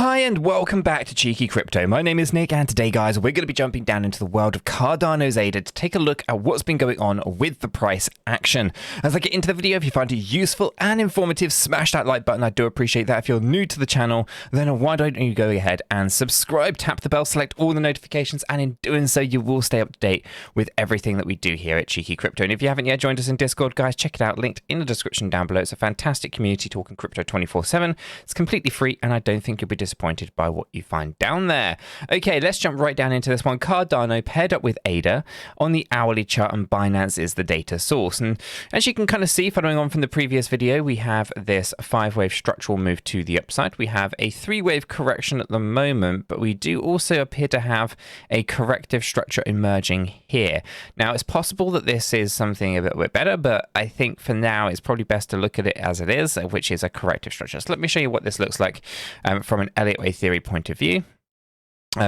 Hi and welcome back to Cheeky Crypto. My name is Nick and today guys we're going to be jumping down into the world of Cardano's ADA to take a look at what's been going on with the price action. As I get into the video, if you find it useful and informative, smash that like button. I do appreciate that. If you're new to the channel, then why don't you go ahead and subscribe, tap the bell, select all the notifications, and in doing so you will stay up to date with everything that we do here at Cheeky Crypto. And if you haven't yet joined us in Discord, guys, check it out, linked in the description down below. It's a fantastic community talking crypto 24/7. It's completely free and I don't think you'll be disappointed by what you find down there. Okay, let's jump right down into this one. Cardano paired up with ADA on the hourly chart, and Binance is the data source. And as you can kind of see, following on from the previous video, we have this 5-wave structural move to the upside. We have a 3-wave correction at the moment, but we do also appear to have a corrective structure emerging here. Now, it's possible that this is something a little bit better, but I think for now it's probably best to look at it as it is, which is a corrective structure. So let me show you what this looks like from an Elliott wave theory point of view.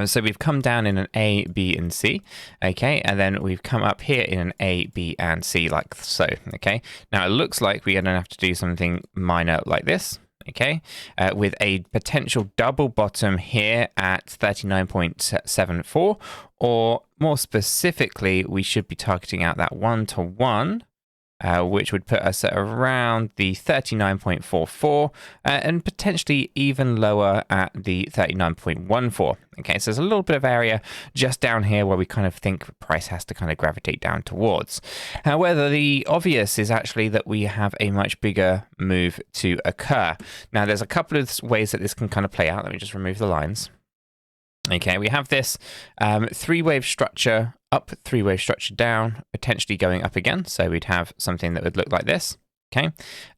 So we've come down in an A, B, and C, okay, and then we've come up here in an A, B, and C like so, okay. Now it looks like we're going to have to do something minor like this, okay, with a potential double bottom here at 39.74, or more specifically, we should be targeting out that 1-to-1. Which would put us at around the 39.44 and potentially even lower at the 39.14. Okay, so there's a little bit of area just down here where we kind of think the price has to kind of gravitate down towards. However, the obvious is actually that we have a much bigger move to occur. Now, there's a couple of ways that this can kind of play out. Let me just remove the lines. Okay, we have this 3-wave structure up, 3-wave structure down, potentially going up again. So we'd have something that would look like this, okay?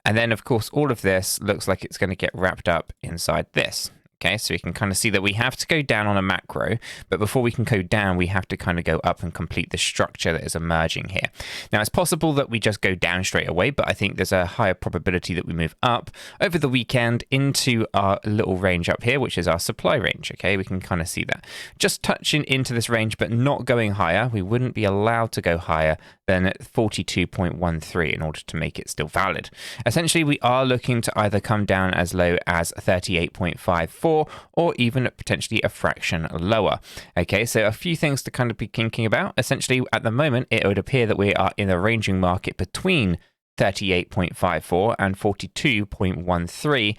And then, of course, all of this looks like it's going to get wrapped up inside this. Okay, so we can kind of see that we have to go down on a macro, but before we can go down, we have to kind of go up and complete the structure that is emerging here. Now, it's possible that we just go down straight away, but I think there's a higher probability that we move up over the weekend into our little range up here, which is our supply range. Okay, we can kind of see that. Just touching into this range, but not going higher. We wouldn't be allowed to go higher than 42.13 in order to make it still valid. Essentially, we are looking to either come down as low as 38.54 or even potentially a fraction lower. Okay, so a few things to kind of be thinking about. Essentially, at the moment, it would appear that we are in a ranging market between 38.54 and 42.13,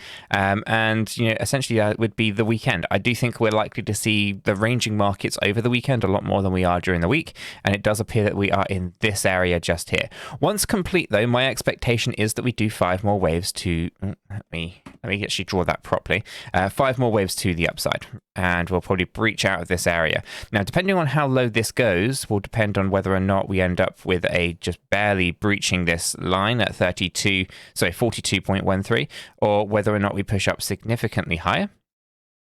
and you know, essentially that would be the weekend. I do think we're likely to see the ranging markets over the weekend a lot more than we are during the week, and it does appear that we are in this area just here. Once complete though, my expectation is that we do 5 more waves to let me actually draw that properly. 5 more waves to the upside, and we'll probably breach out of this area. Now, depending on how low this goes will depend on whether or not we end up with a just barely breaching this line at 42.13, or whether or not we push up significantly higher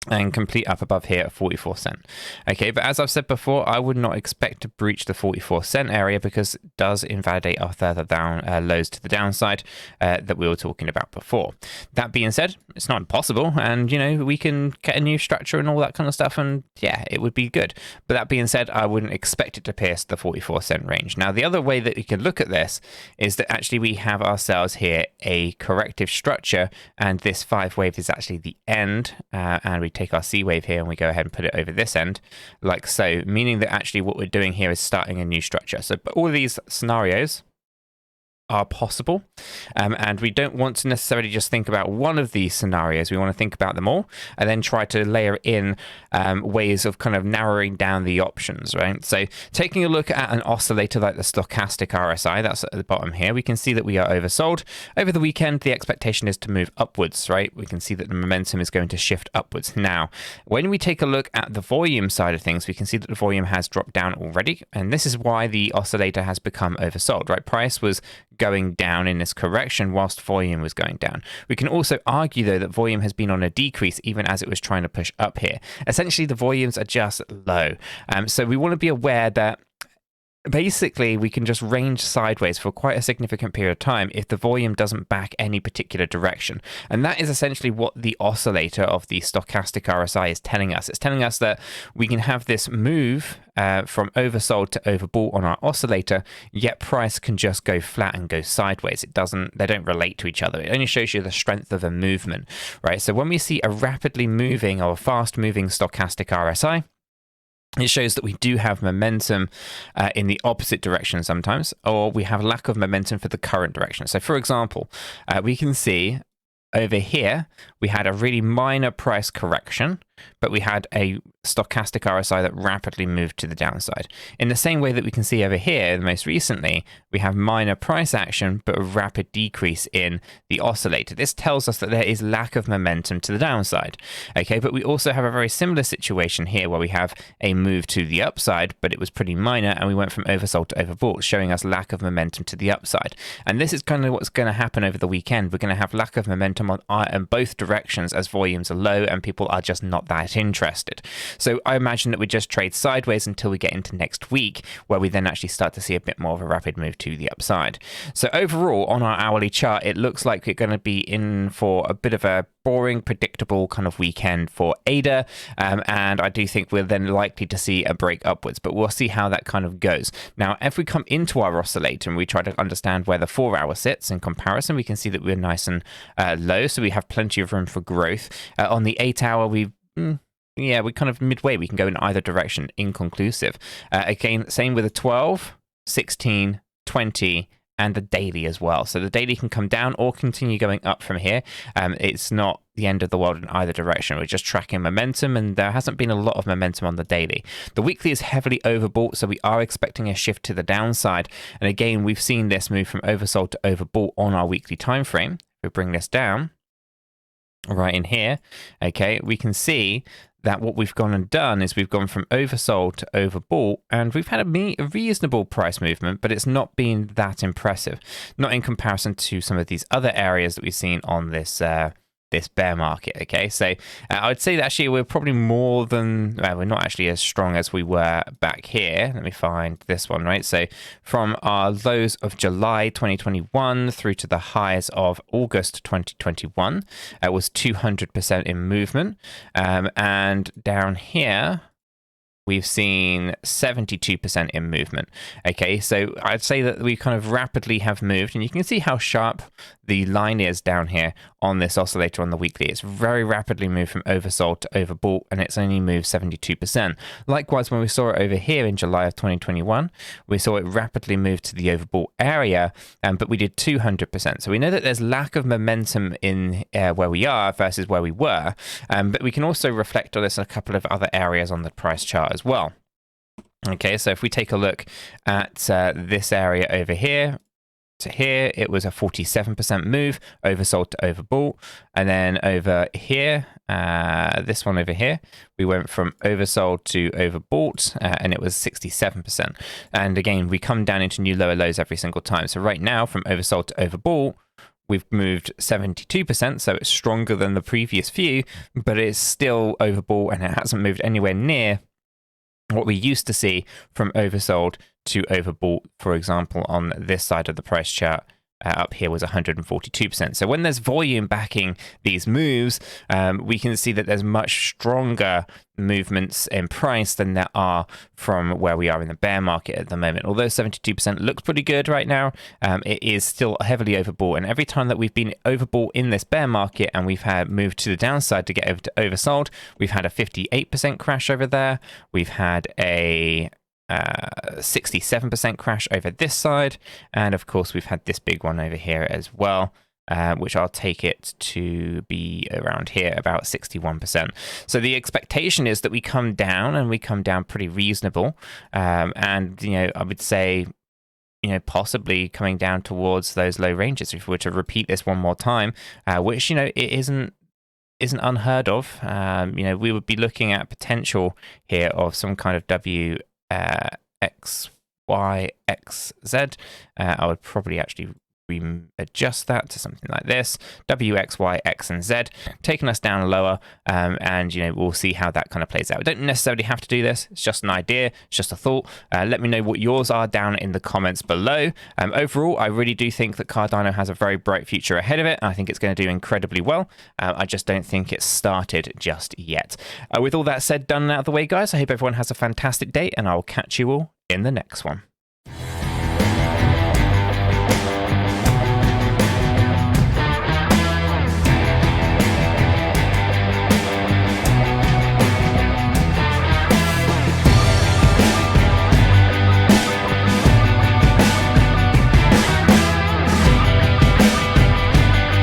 and complete up above here at 44 cent. Okay, but as I've said before, I would not expect to breach the 44 cent area because it does invalidate our further down lows to the downside that we were talking about before. That being said, it's not impossible, and you know, we can get a new structure and all that kind of stuff, and yeah, it would be good. But that being said, I wouldn't expect it to pierce the 44 cent range. Now, the other way that we can look at this is that actually we have ourselves here a corrective structure, and this 5-wave is actually the end, and we take our C wave here and we go ahead and put it over this end like so, meaning that actually what we're doing here is starting a new structure. So all of these scenarios are possible, and we don't want to necessarily just think about one of these scenarios. We want to think about them all and then try to layer in ways of kind of narrowing down the options, right? So taking a look at an oscillator like the stochastic RSI, that's at the bottom here, we can see that we are oversold. Over the weekend, the expectation is to move upwards, right? We can see that the momentum is going to shift upwards. Now, when we take a look at the volume side of things, we can see that the volume has dropped down already, and this is why the oscillator has become oversold, right? Price was going down in this correction whilst volume was going down. We can also argue though that volume has been on a decrease even as it was trying to push up here. Essentially, the volumes are just low. So we want to be aware that basically we can just range sideways for quite a significant period of time if the volume doesn't back any particular direction. And that is essentially what the oscillator of the stochastic RSI is telling us. It's telling us that we can have this move from oversold to overbought on our oscillator, yet price can just go flat and go sideways. They don't relate to each other. It only shows you the strength of a movement, right? So when we see a rapidly moving or fast moving stochastic RSI, it shows that we do have momentum in the opposite direction sometimes, or we have lack of momentum for the current direction. So for example, we can see over here, we had a really minor price correction, but we had a stochastic RSI that rapidly moved to the downside. In the same way that we can see over here, most recently, we have minor price action, but a rapid decrease in the oscillator. This tells us that there is lack of momentum to the downside. Okay, but we also have a very similar situation here where we have a move to the upside, but it was pretty minor, and we went from oversold to overbought, showing us lack of momentum to the upside. And this is kind of what's going to happen over the weekend. We're going to have lack of momentum on both directions as volumes are low and people are just not that interested. So I imagine that we just trade sideways until we get into next week, where we then actually start to see a bit more of a rapid move to the upside. So overall, on our hourly chart, it looks like we're going to be in for a bit of a boring, predictable kind of weekend for ADA, and I do think we're then likely to see a break upwards, but we'll see how that kind of goes. Now, if we come into our oscillator and we try to understand where the 4-hour sits in comparison, we can see that we're nice and low, so we have plenty of room for growth. On the 8-hour, we're kind of midway. We can go in either direction, inconclusive. Again, same with the 12, 16, 20, and the daily as well. So the daily can come down or continue going up from here. It's not the end of the world in either direction. We're just tracking momentum, and there hasn't been a lot of momentum on the daily. The weekly is heavily overbought, so we are expecting a shift to the downside. And again, we've seen this move from oversold to overbought on our weekly time frame. If we bring this down right in here, okay, we can see that what we've gone and done is we've gone from oversold to overbought, and we've had a reasonable price movement, but it's not been that impressive, not in comparison to some of these other areas that we've seen on this this bear market. Okay, so I would say that actually we're probably more than, we're not actually as strong as we were back here. Let me find this one, right? So from our lows of July 2021 through to the highs of August 2021, it was 200% in movement, and down here we've seen 72% in movement. Okay, so I'd say that we kind of rapidly have moved, and you can see how sharp the line is down here on this oscillator on the weekly. It's very rapidly moved from oversold to overbought, and it's only moved 72%. Likewise, when we saw it over here in July of 2021, we saw it rapidly move to the overbought area, but we did 200%. So we know that there's lack of momentum in where we are versus where we were, but we can also reflect on this in a couple of other areas on the price chart as well. Okay, so if we take a look at this area over here to here, it was a 47% move, oversold to overbought. And then over here, this one over here, we went from oversold to overbought, and it was 67%. And again, we come down into new lower lows every single time. So right now, from oversold to overbought, we've moved 72%, so it's stronger than the previous few, but it's still overbought, and it hasn't moved anywhere near what we used to see from oversold to overbought. For example, on this side of the price chart, up here was 142%. So when there's volume backing these moves, we can see that there's much stronger movements in price than there are from where we are in the bear market at the moment. Although 72% looks pretty good right now, it is still heavily overbought. And every time that we've been overbought in this bear market and we've had moved to the downside to get over to oversold, we've had a 58% crash over there. We've had a 67% crash over this side, and of course we've had this big one over here as well, which I'll take it to be around here, about 61%. So the expectation is that we come down, and we come down pretty reasonable, and I would say possibly coming down towards those low ranges if we were to repeat this one more time, which it isn't unheard of. We would be looking at potential here of some kind of WXYXZ. I would probably actually we adjust that to something like this, W, X, Y, X, and Z, taking us down lower, and we'll see how that kind of plays out. We don't necessarily have to do this. It's just an idea. It's just a thought. Let me know what yours are down in the comments below. Overall, I really do think that Cardano has a very bright future ahead of it. I think it's going to do incredibly well. I just don't think it's started just yet. With all that said, done and out of the way, guys, I hope everyone has a fantastic day, and I will catch you all in the next one.